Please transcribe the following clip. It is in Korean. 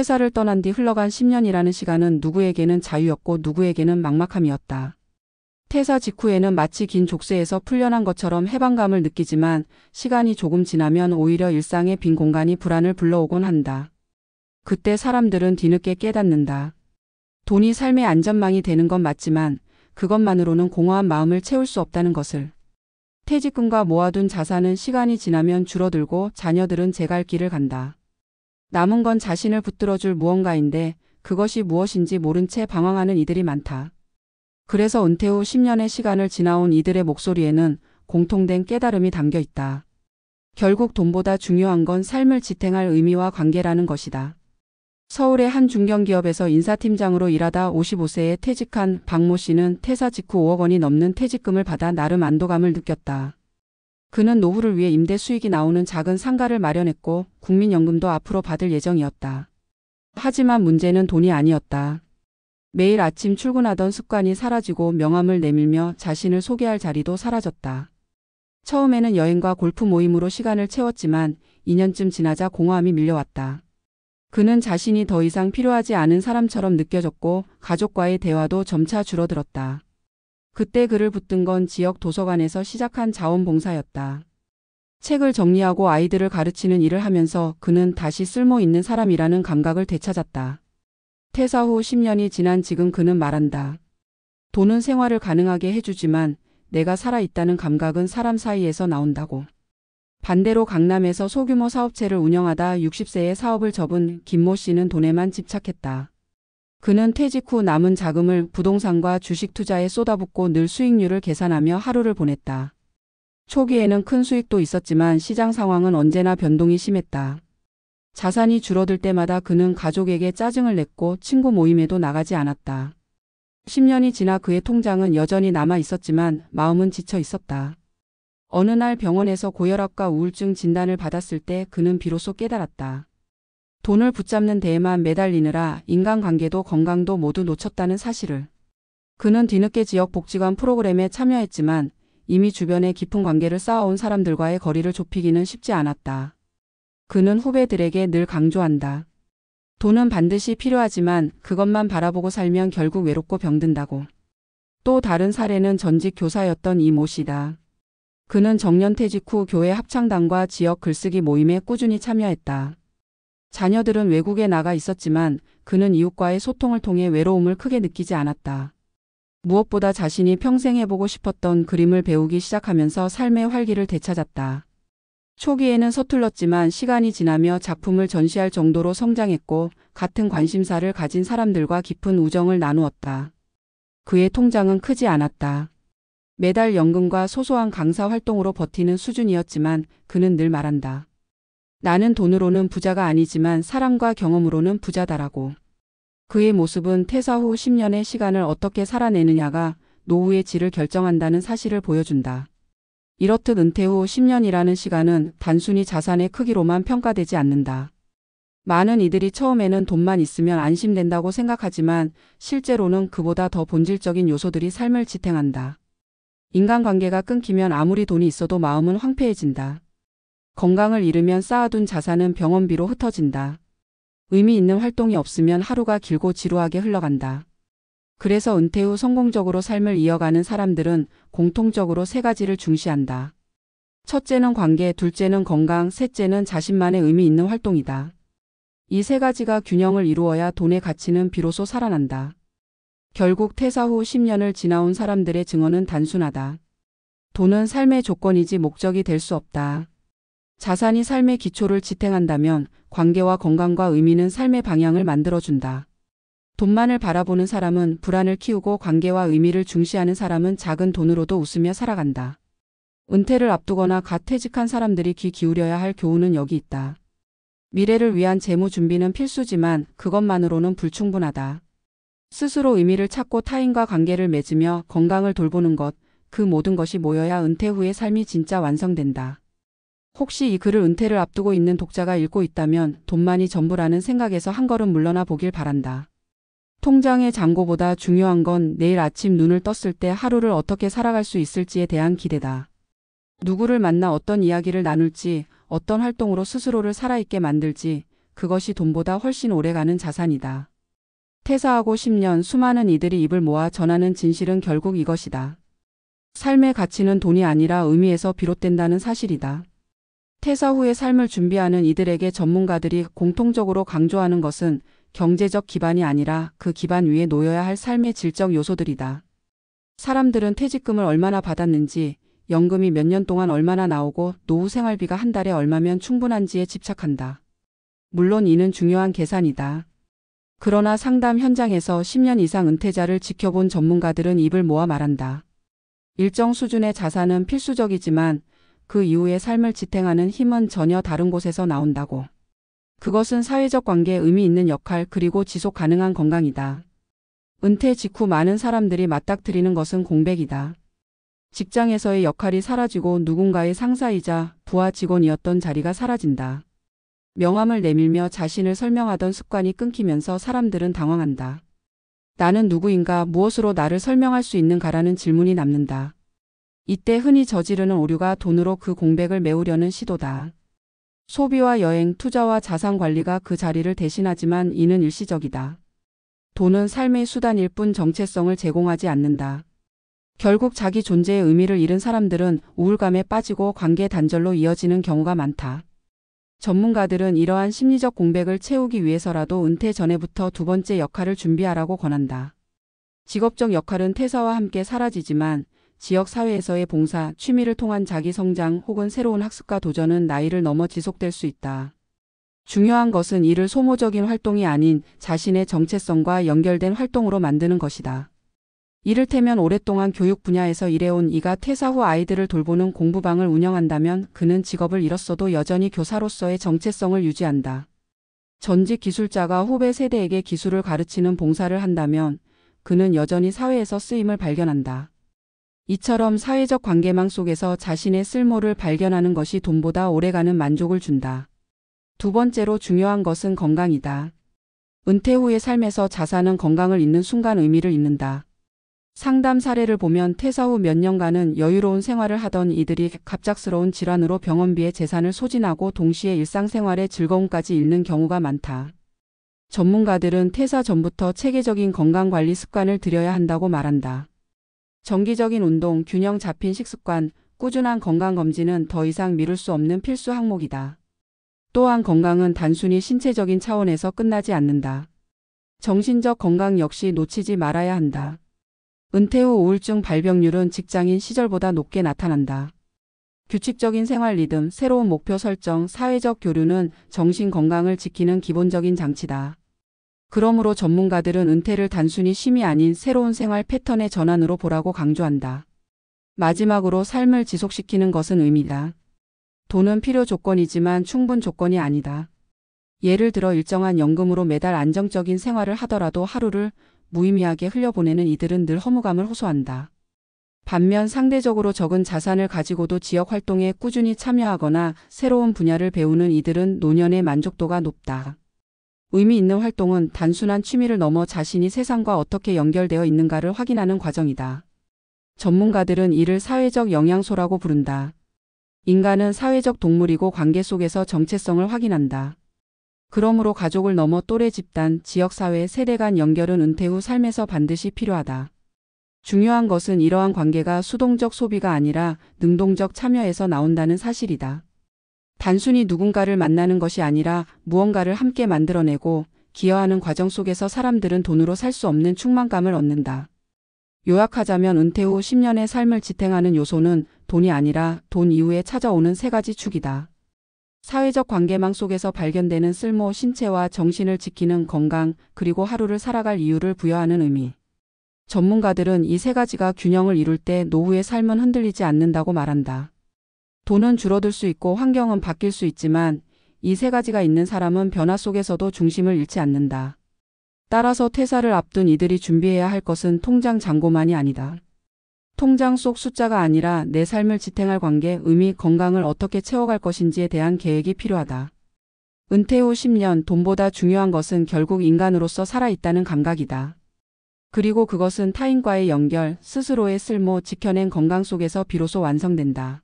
회사를 떠난 뒤 흘러간 10년이라는 시간은 누구에게는 자유였고 누구에게는 막막함이었다. 퇴사 직후에는 마치 긴 족쇄에서 풀려난 것처럼 해방감을 느끼지만 시간이 조금 지나면 오히려 일상의 빈 공간이 불안을 불러오곤 한다. 그때 사람들은 뒤늦게 깨닫는다. 돈이 삶의 안전망이 되는 건 맞지만 그것만으로는 공허한 마음을 채울 수 없다는 것을. 퇴직금과 모아둔 자산은 시간이 지나면 줄어들고 자녀들은 제 갈 길을 간다. 남은 건 자신을 붙들어줄 무언가인데 그것이 무엇인지 모른 채 방황하는 이들이 많다. 그래서 은퇴 후 10년의 시간을 지나온 이들의 목소리에는 공통된 깨달음이 담겨 있다. 결국 돈보다 중요한 건 삶을 지탱할 의미와 관계라는 것이다. 서울의 한 중견기업에서 인사팀장으로 일하다 55세에 퇴직한 박모 씨는 퇴사 직후 5억 원이 넘는 퇴직금을 받아 나름 안도감을 느꼈다. 그는 노후를 위해 임대 수익이 나오는 작은 상가를 마련했고 국민연금도 앞으로 받을 예정이었다. 하지만 문제는 돈이 아니었다. 매일 아침 출근하던 습관이 사라지고 명함을 내밀며 자신을 소개할 자리도 사라졌다. 처음에는 여행과 골프 모임으로 시간을 채웠지만 2년쯤 지나자 공허함이 밀려왔다. 그는 자신이 더 이상 필요하지 않은 사람처럼 느껴졌고 가족과의 대화도 점차 줄어들었다. 그때 그를 붙든 건 지역 도서관에서 시작한 자원봉사였다. 책을 정리하고 아이들을 가르치는 일을 하면서 그는 다시 쓸모 있는 사람이라는 감각을 되찾았다. 퇴사 후 10년이 지난 지금 그는 말한다. 돈은 생활을 가능하게 해주지만 내가 살아있다는 감각은 사람 사이에서 나온다고. 반대로 강남에서 소규모 사업체를 운영하다 60세에 사업을 접은 김모 씨는 돈에만 집착했다. 그는 퇴직 후 남은 자금을 부동산과 주식 투자에 쏟아붓고 늘 수익률을 계산하며 하루를 보냈다. 초기에는 큰 수익도 있었지만 시장 상황은 언제나 변동이 심했다. 자산이 줄어들 때마다 그는 가족에게 짜증을 냈고 친구 모임에도 나가지 않았다. 10년이 지나 그의 통장은 여전히 남아 있었지만 마음은 지쳐 있었다. 어느 날 병원에서 고혈압과 우울증 진단을 받았을 때 그는 비로소 깨달았다. 돈을 붙잡는 데에만 매달리느라 인간관계도 건강도 모두 놓쳤다는 사실을. 그는 뒤늦게 지역복지관 프로그램에 참여했지만 이미 주변에 깊은 관계를 쌓아온 사람들과의 거리를 좁히기는 쉽지 않았다. 그는 후배들에게 늘 강조한다. 돈은 반드시 필요하지만 그것만 바라보고 살면 결국 외롭고 병든다고. 또 다른 사례는 전직 교사였던 이 모 씨다. 그는 정년퇴직 후 교회 합창단과 지역 글쓰기 모임에 꾸준히 참여했다. 자녀들은 외국에 나가 있었지만 그는 이웃과의 소통을 통해 외로움을 크게 느끼지 않았다. 무엇보다 자신이 평생 해보고 싶었던 그림을 배우기 시작하면서 삶의 활기를 되찾았다. 초기에는 서툴렀지만 시간이 지나며 작품을 전시할 정도로 성장했고 같은 관심사를 가진 사람들과 깊은 우정을 나누었다. 그의 통장은 크지 않았다. 매달 연금과 소소한 강사 활동으로 버티는 수준이었지만 그는 늘 말한다. 나는 돈으로는 부자가 아니지만 사랑과 경험으로는 부자다라고. 그의 모습은 퇴사 후 10년의 시간을 어떻게 살아내느냐가 노후의 질을 결정한다는 사실을 보여준다. 이렇듯 은퇴 후 10년이라는 시간은 단순히 자산의 크기로만 평가되지 않는다. 많은 이들이 처음에는 돈만 있으면 안심된다고 생각하지만 실제로는 그보다 더 본질적인 요소들이 삶을 지탱한다. 인간관계가 끊기면 아무리 돈이 있어도 마음은 황폐해진다. 건강을 잃으면 쌓아둔 자산은 병원비로 흩어진다. 의미 있는 활동이 없으면 하루가 길고 지루하게 흘러간다. 그래서 은퇴 후 성공적으로 삶을 이어가는 사람들은 공통적으로 세 가지를 중시한다. 첫째는 관계, 둘째는 건강, 셋째는 자신만의 의미 있는 활동이다. 이 세 가지가 균형을 이루어야 돈의 가치는 비로소 살아난다. 결국 퇴사 후 10년을 지나온 사람들의 증언은 단순하다. 돈은 삶의 조건이지 목적이 될 수 없다. 자산이 삶의 기초를 지탱한다면 관계와 건강과 의미는 삶의 방향을 만들어준다. 돈만을 바라보는 사람은 불안을 키우고 관계와 의미를 중시하는 사람은 작은 돈으로도 웃으며 살아간다. 은퇴를 앞두거나 갓 퇴직한 사람들이 귀 기울여야 할 교훈은 여기 있다. 미래를 위한 재무 준비는 필수지만 그것만으로는 불충분하다. 스스로 의미를 찾고 타인과 관계를 맺으며 건강을 돌보는 것, 그 모든 것이 모여야 은퇴 후의 삶이 진짜 완성된다. 혹시 이 글을 은퇴를 앞두고 있는 독자가 읽고 있다면 돈만이 전부라는 생각에서 한 걸음 물러나 보길 바란다. 통장의 잔고보다 중요한 건 내일 아침 눈을 떴을 때 하루를 어떻게 살아갈 수 있을지에 대한 기대다. 누구를 만나 어떤 이야기를 나눌지, 어떤 활동으로 스스로를 살아있게 만들지, 그것이 돈보다 훨씬 오래가는 자산이다. 퇴사하고 10년 수많은 이들이 입을 모아 전하는 진실은 결국 이것이다. 삶의 가치는 돈이 아니라 의미에서 비롯된다는 사실이다. 퇴사 후의 삶을 준비하는 이들에게 전문가들이 공통적으로 강조하는 것은 경제적 기반이 아니라 그 기반 위에 놓여야 할 삶의 질적 요소들이다. 사람들은 퇴직금을 얼마나 받았는지, 연금이 몇 년 동안 얼마나 나오고 노후 생활비가 한 달에 얼마면 충분한지에 집착한다. 물론 이는 중요한 계산이다. 그러나 상담 현장에서 10년 이상 은퇴자를 지켜본 전문가들은 입을 모아 말한다. 일정 수준의 자산은 필수적이지만 그 이후의 삶을 지탱하는 힘은 전혀 다른 곳에서 나온다고. 그것은 사회적 관계에 의미 있는 역할 그리고 지속 가능한 건강이다. 은퇴 직후 많은 사람들이 맞닥뜨리는 것은 공백이다. 직장에서의 역할이 사라지고 누군가의 상사이자 부하 직원이었던 자리가 사라진다. 명함을 내밀며 자신을 설명하던 습관이 끊기면서 사람들은 당황한다. 나는 누구인가, 무엇으로 나를 설명할 수 있는가라는 질문이 남는다. 이때 흔히 저지르는 오류가 돈으로 그 공백을 메우려는 시도다. 소비와 여행, 투자와 자산 관리가 그 자리를 대신하지만 이는 일시적이다. 돈은 삶의 수단일 뿐 정체성을 제공하지 않는다. 결국 자기 존재의 의미를 잃은 사람들은 우울감에 빠지고 관계 단절로 이어지는 경우가 많다. 전문가들은 이러한 심리적 공백을 채우기 위해서라도 은퇴 전에부터 두 번째 역할을 준비하라고 권한다. 직업적 역할은 퇴사와 함께 사라지지만 지역 사회에서의 봉사, 취미를 통한 자기 성장 혹은 새로운 학습과 도전은 나이를 넘어 지속될 수 있다. 중요한 것은 이를 소모적인 활동이 아닌 자신의 정체성과 연결된 활동으로 만드는 것이다. 이를테면 오랫동안 교육 분야에서 일해온 이가 퇴사 후 아이들을 돌보는 공부방을 운영한다면 그는 직업을 잃었어도 여전히 교사로서의 정체성을 유지한다. 전직 기술자가 후배 세대에게 기술을 가르치는 봉사를 한다면 그는 여전히 사회에서 쓰임을 발견한다. 이처럼 사회적 관계망 속에서 자신의 쓸모를 발견하는 것이 돈보다 오래가는 만족을 준다. 두 번째로 중요한 것은 건강이다. 은퇴 후의 삶에서 자산은 건강을 잃는 순간 의미를 잃는다. 상담 사례를 보면 퇴사 후 몇 년간은 여유로운 생활을 하던 이들이 갑작스러운 질환으로 병원비에 재산을 소진하고 동시에 일상생활의 즐거움까지 잃는 경우가 많다. 전문가들은 퇴사 전부터 체계적인 건강관리 습관을 들여야 한다고 말한다. 정기적인 운동, 균형 잡힌 식습관, 꾸준한 건강검진은 더 이상 미룰 수 없는 필수 항목이다. 또한 건강은 단순히 신체적인 차원에서 끝나지 않는다. 정신적 건강 역시 놓치지 말아야 한다. 은퇴 후 우울증 발병률은 직장인 시절보다 높게 나타난다. 규칙적인 생활 리듬, 새로운 목표 설정, 사회적 교류는 정신 건강을 지키는 기본적인 장치다. 그러므로 전문가들은 은퇴를 단순히 쉼이 아닌 새로운 생활 패턴의 전환으로 보라고 강조한다. 마지막으로 삶을 지속시키는 것은 의미다. 돈은 필요 조건이지만 충분 조건이 아니다. 예를 들어 일정한 연금으로 매달 안정적인 생활을 하더라도 하루를 무의미하게 흘려보내는 이들은 늘 허무감을 호소한다. 반면 상대적으로 적은 자산을 가지고도 지역 활동에 꾸준히 참여하거나 새로운 분야를 배우는 이들은 노년의 만족도가 높다. 의미 있는 활동은 단순한 취미를 넘어 자신이 세상과 어떻게 연결되어 있는가를 확인하는 과정이다. 전문가들은 이를 사회적 영향소라고 부른다. 인간은 사회적 동물이고 관계 속에서 정체성을 확인한다. 그러므로 가족을 넘어 또래 집단, 지역사회, 세대 간 연결은 은퇴 후 삶에서 반드시 필요하다. 중요한 것은 이러한 관계가 수동적 소비가 아니라 능동적 참여에서 나온다는 사실이다. 단순히 누군가를 만나는 것이 아니라 무언가를 함께 만들어내고 기여하는 과정 속에서 사람들은 돈으로 살 수 없는 충만감을 얻는다. 요약하자면 은퇴 후 10년의 삶을 지탱하는 요소는 돈이 아니라 돈 이후에 찾아오는 세 가지 축이다. 사회적 관계망 속에서 발견되는 쓸모, 신체와 정신을 지키는 건강, 그리고 하루를 살아갈 이유를 부여하는 의미. 전문가들은 이 세 가지가 균형을 이룰 때 노후의 삶은 흔들리지 않는다고 말한다. 돈은 줄어들 수 있고 환경은 바뀔 수 있지만 이 세 가지가 있는 사람은 변화 속에서도 중심을 잃지 않는다. 따라서 퇴사를 앞둔 이들이 준비해야 할 것은 통장 잔고만이 아니다. 통장 속 숫자가 아니라 내 삶을 지탱할 관계, 의미, 건강을 어떻게 채워갈 것인지에 대한 계획이 필요하다. 은퇴 후 10년, 돈보다 중요한 것은 결국 인간으로서 살아있다는 감각이다. 그리고 그것은 타인과의 연결, 스스로의 쓸모, 지켜낸 건강 속에서 비로소 완성된다.